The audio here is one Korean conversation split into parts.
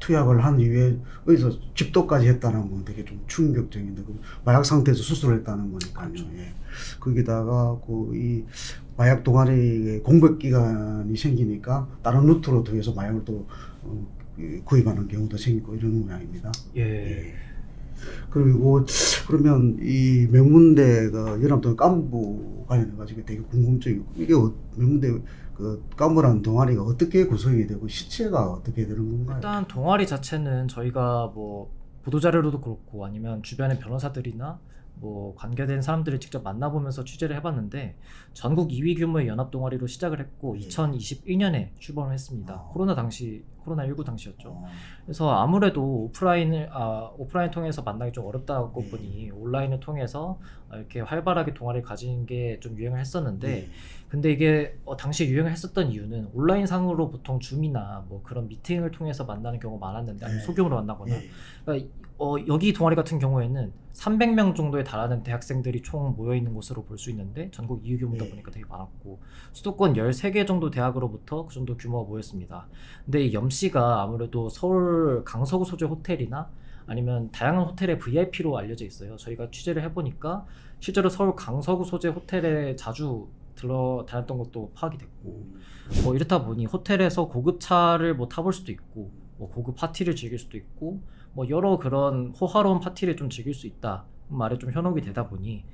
투약을 한 이후에 어디서 집도까지 했다는 건 되게 좀 충격적인데 그 마약 상태에서 수술을 했다는 거니까요. 그렇죠. 예. 거기다가 그 이 마약 동아리의 공백 기간이 생기니까 다른 루트로 통해서 마약을 또 구입하는 경우도 생기고 이런 모양입니다. 예. 예. 그리고 그러면 이 명문대가 연합동幹部 관련해 가지고 되게 궁금증이 이게 명문대 그幹部라는 동아리가 어떻게 구성이 되고 시체가 어떻게 되는 건가요? 일단 동아리 자체는 저희가 뭐 보도자료로도 그렇고 아니면 주변의 변호사들이나 뭐 관계된 사람들을 직접 만나보면서 취재를 해봤는데 전국 2위 규모의 연합 동아리로 시작을 했고 예. 2021년에 출범을 했습니다. 아. 코로나19 당시였죠. 어, 그래서 아무래도 오프라인 통해서 만나기 좀 어렵다고 예. 보니 온라인을 통해서 이렇게 활발하게 동아리를 가지는 게 좀 유행을 했었는데 예. 근데 이게 당시에 유행을 했었던 이유는 온라인 상으로 보통 줌이나 뭐 그런 미팅을 통해서 만나는 경우가 많았는데 아니면 예. 소규모로 만나거나 예. 그러니까 여기 동아리 같은 경우에는 300명 정도에 달하는 대학생들이 총 모여 있는 곳으로 볼 수 있는데 전국 2위 규모다 예. 보니까 되게 많았고 수도권 13개 정도 대학으로부터 그 정도 규모가 모였습니다. 근데 이 염씨가 아무래도 서울 강서구 소재 호텔이나 아니면 다양한 호텔의 VIP로 알려져 있어요. 저희가 취재를 해보니까 실제로 서울 강서구 소재 호텔에 자주 다녔던 것도 파악이 됐고 뭐 이렇다 보니 호텔에서 고급 차를 뭐 타볼 수도 있고 뭐 고급 파티를 즐길 수도 있고 뭐 여러 그런 호화로운 파티를 좀 즐길 수 있다 말에 좀 현혹이 되다 보니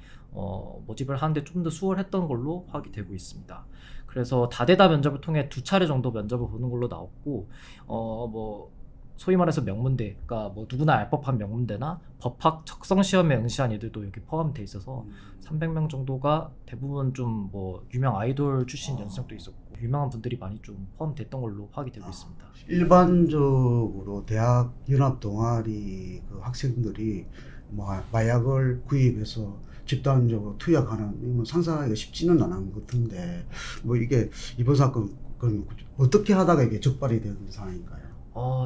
모집을 하는데 좀 더 수월했던 걸로 파악이 되고 있습니다. 그래서 다대다 면접을 통해 2차례 정도 면접을 보는 걸로 나왔고 뭐 소위 말해서 명문대, 그러니까 뭐 누구나 알 법한 명문대나 법학 적성 시험에 응시한 애들도 여기 포함돼 있어서 300명 정도가 대부분 좀 뭐 유명 아이돌 출신 연수생도 있었고 유명한 분들이 많이 좀 포함됐던 걸로 파악이 되고 있습니다. 일반적으로 대학 연합 동아리 그 학생들이 뭐 마약을 구입해서 집단적으로 투약하는 이건 상상하기가 쉽지는 않은 것 같은데 뭐 이게 이번 사건 그럼 어떻게 하다가 이게 적발이 되는 상황인가요?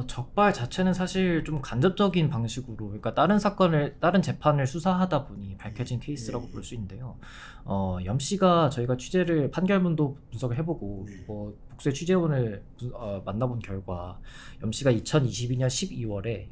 적발 자체는 사실 좀 간접적인 방식으로, 그러니까 다른 재판을 수사하다 보니 밝혀진 케이스라고 볼 수 있는데요. 염 씨가 저희가 판결문도 분석을 해보고, 뭐, 복수의 취재원을 만나본 결과, 염 씨가 2022년 12월에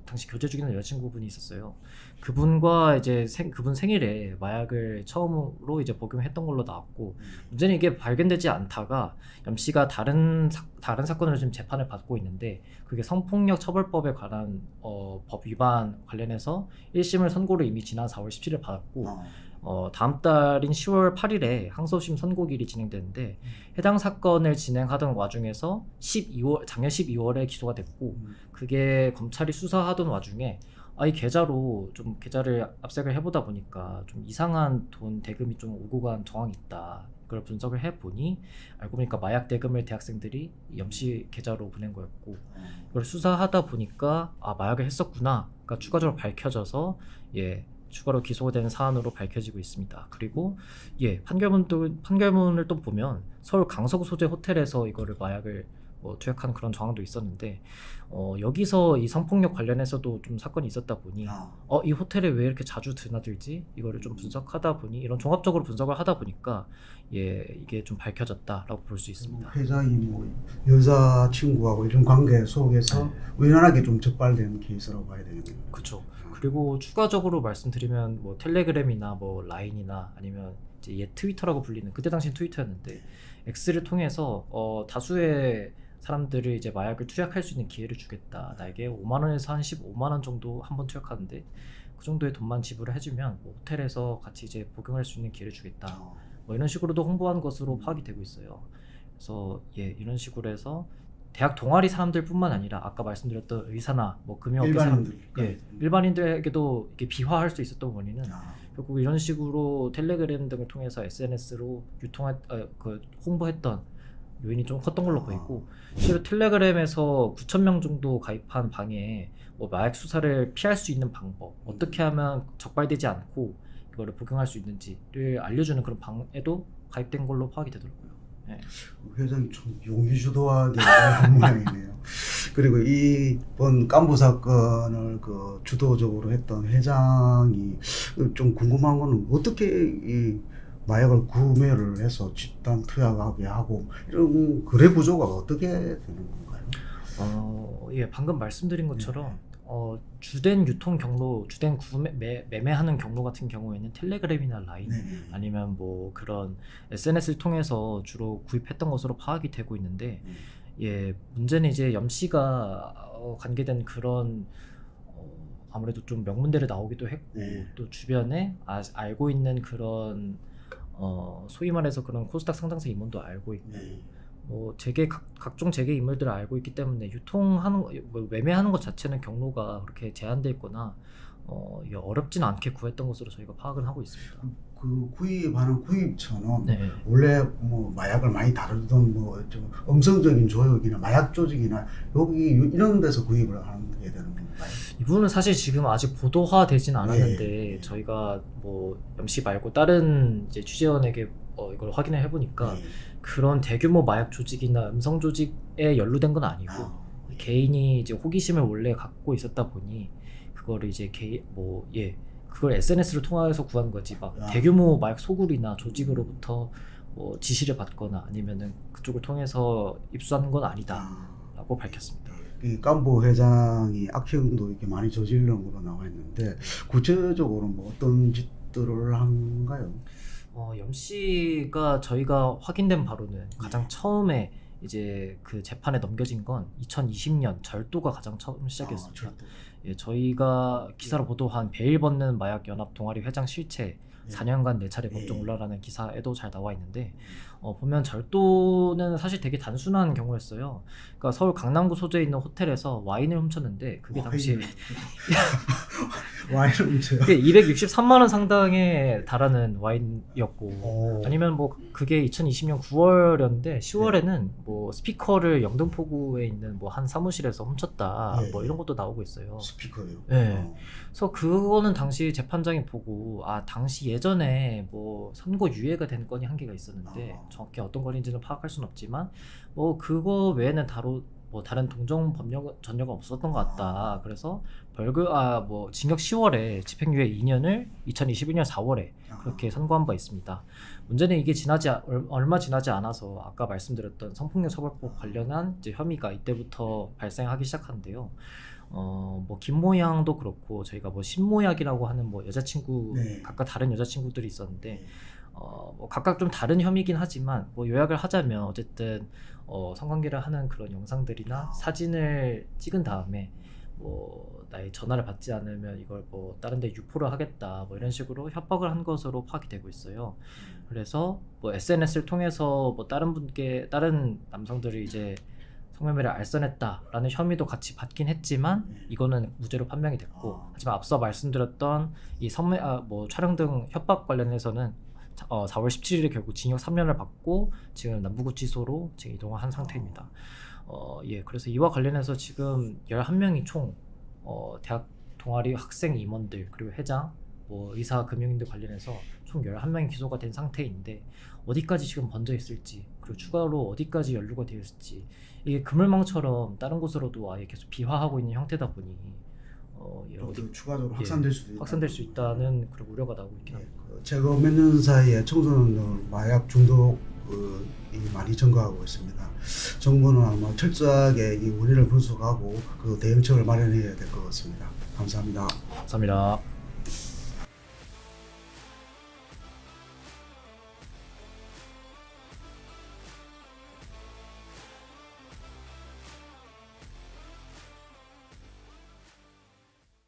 당시 교제 중이던 여자친구분이 있었어요. 그분과 이제 그분 생일에 마약을 처음으로 이제 복용했던 걸로 나왔고, 문제는 이게 발견되지 않다가 염 씨가 다른 사건으로 지금 재판을 받고 있는데 그게 성폭력 처벌법에 관한 법 위반 관련해서 1심을 선고를 이미 지난 4월 17일 받았고 다음 달인 10월 8일에 항소심 선고일이 진행되는데 해당 사건을 진행하던 와중에서 작년 12월에 기소가 됐고 그게 검찰이 수사하던 와중에 이 계좌를 압색을 해보다 보니까 좀 이상한 돈 대금이 좀 오고 간 정황이 있다. 그걸 분석을 해보니 알고 보니까 마약 대금을 대학생들이 염씨 계좌로 보낸 거였고 이걸 수사하다 보니까 마약을 했었구나. 그러니까 추가적으로 밝혀져서 추가로 기소된 사안으로 밝혀지고 있습니다. 그리고 판결문을 또 보면 서울 강서구 소재 호텔에서 이거를 마약을 투약한 그런 정황도 있었는데 여기서 이 성폭력 관련해서도 좀 사건이 있었다 보니 이 호텔에 왜 이렇게 자주 드나들지? 이거를 좀 분석하다 보니 이런 종합적으로 분석을 하다 보니까 이게 좀 밝혀졌다라고 볼 수 있습니다. 회장이 뭐 여자친구하고 이런 관계 속에서 우연하게 좀 적발된 케이스라고 봐야 되겠네요. 그렇죠. 그리고 추가적으로 말씀드리면 뭐 텔레그램이나 뭐 라인이나 아니면 이제 트위터라고 불리는 그때 당시엔 트위터였는데 X를 통해서 다수의 사람들을 이제 마약을 투약할 수 있는 기회를 주겠다. 나에게 5만 원에서 한 15만 원 정도 한 번 투약하는데 그 정도의 돈만 지불을 해주면 뭐 호텔에서 같이 이제 복용할 수 있는 기회를 주겠다. 뭐 이런 식으로도 홍보한 것으로 파악이 되고 있어요. 그래서 이런 식으로 해서 대학 동아리 사람들뿐만 아니라 아까 말씀드렸던 의사나 뭐 금융업계 일반인들에게도 이게 비화할 수 있었던 원인은 결국 이런 식으로 텔레그램 등을 통해서 SNS로 홍보했던 요인이 좀 컸던 걸로 보이고 실제로 텔레그램에서 9,000명 정도 가입한 방에 뭐 마약 수사를 피할 수 있는 방법, 어떻게 하면 적발되지 않고 이거를 복용할 수 있는지를 알려주는 그런 방에도 가입된 걸로 파악이 되더라고요. 회장이 좀 용기주도하게 한 모양이네요. 그리고 이번 깐부 사건을 그 주도적으로 했던 회장이 좀 궁금한 거는 어떻게 이 마약을 구매를 해서 집단 투약하게 하고 이런 거래 구조가 어떻게 되는 건가요? 예, 방금 말씀드린 것처럼 네. 주된 유통 경로, 주된 매매하는 경로 같은 경우에는 텔레그램이나 라인 네. 아니면 뭐 그런 SNS를 통해서 주로 구입했던 것으로 파악이 되고 있는데 예, 문제는 이제 염 씨가 관계된 그런 아무래도 좀 명문대를 나오기도 했고 네. 또 주변에 알고 있는 그런 소위 말해서 그런 코스닥 상장사 임원도 알고 있고 네. 뭐 재계 각종 재계 인물들을 알고 있기 때문에 유통하는 뭐 매매하는 것 자체는 경로가 그렇게 제한돼 있거나 어렵지는 않게 구했던 것으로 저희가 파악을 하고 있습니다. 그 구입하는 구입처는 네. 원래 뭐 마약을 많이 다루던 뭐 좀 음성적인 조직이나 마약 조직이나 여기 이런 데서 구입을 하는 게 되는 건가요? 이 부분은 사실 지금 아직 보도화되진 않았는데 네. 저희가 뭐 염씨 말고 다른 이제 취재원에게 이걸 확인을 해보니까 네. 그런 대규모 마약 조직이나 음성 조직에 연루된 건 아니고 개인이 이제 호기심을 원래 갖고 있었다 보니 그거를 이제 그걸 SNS를 통해서 구한 거지 막 대규모 마약 소굴이나 조직으로부터 뭐 지시를 받거나 아니면은 그쪽을 통해서 입수하는 건 아니다라고 밝혔습니다. 이 깐부 회장이 악행도 이렇게 많이 저지른 걸로 나와 있는데 구체적으로 뭐 어떤 짓들을 한가요? 염 씨가 저희가 확인된 바로는 가장 처음에 이제 그 재판에 넘겨진 건 2020년 절도가 가장 처음 시작이었습니다. 절도. 예, 저희가 기사로 보도한 베일 벗는 마약 연합 동아리 회장 실체 4년간 4차례 법정 올라라는 기사에도 잘 나와 있는데 보면 절도는 사실 되게 단순한 경우였어요. 그러니까 서울 강남구 소재에 있는 호텔에서 와인을 훔쳤는데 그게 당시 와인을 훔쳐요? 그게 263만 원 상당에 달하는 와인이었고 아니면 뭐 그게 2020년 9월이었는데 10월에는 뭐 스피커를 영등포구에 있는 뭐 한 사무실에서 훔쳤다 뭐 이런 것도 나오고 있어요. 스피커요? 네. 그래서 그거는 당시 재판장이 보고 당시 예전에 뭐 선고 유예가 된 건이 한 개가 있었는데 정확히 어떤 건인지는 파악할 수는 없지만 뭐 그거 외에는 뭐 다른 동정 법령 전력은 없었던 것 같다. 그래서 뭐 징역 10월에 집행유예 2년을 2021년 4월에 그렇게 선고한 바 있습니다. 문제는 이게 얼마 지나지 않아서 아까 말씀드렸던 성폭력 처벌법 관련한 이제 혐의가 이때부터 발생하기 시작하는데요. 뭐 김모양도 그렇고 저희가 뭐 신모약이라고 하는 뭐 여자친구 각각 다른 여자친구들이 있었는데 뭐 각각 좀 다른 혐의긴 하지만 뭐 요약을 하자면 어쨌든 성관계를 하는 그런 영상들이나 사진을 찍은 다음에 뭐 나의 전화를 받지 않으면 이걸 뭐 다른 데 유포를 하겠다 뭐 이런 식으로 협박을 한 것으로 파악이 되고 있어요. 그래서 뭐 SNS를 통해서 뭐 다른 남성들이 이제 성매매를 알선했다라는 혐의도 같이 받긴 했지만 이거는 무죄로 판명이 됐고 하지만 앞서 말씀드렸던 이 뭐 촬영 등 협박 관련해서는 4월 17일에 결국 징역 3년을 받고 지금 남부구치소로 지금 이동을 한 상태입니다. 예, 그래서 이와 관련해서 지금 11명이 총 대학 동아리 학생 임원들 그리고 회장 뭐 의사 금융인들 관련해서 총 11명이 기소가 된 상태인데 어디까지 지금 번져 있을지 그리고 추가로 어디까지 연루가 되어 있을지 이게 그물망처럼 다른 곳으로도 아예 계속 비화하고 있는 형태다 보니 어디 추가적으로 확산될 수 있다는 그런 우려가 나오고 있긴 합니다. 제가 몇 년 사이에 청소년 마약 중독이 많이 증가하고 있습니다. 정부는 아마 철저하게 이 원인을 분석하고 그 대응책을 마련해야 될 것 같습니다. 감사합니다. 감사합니다.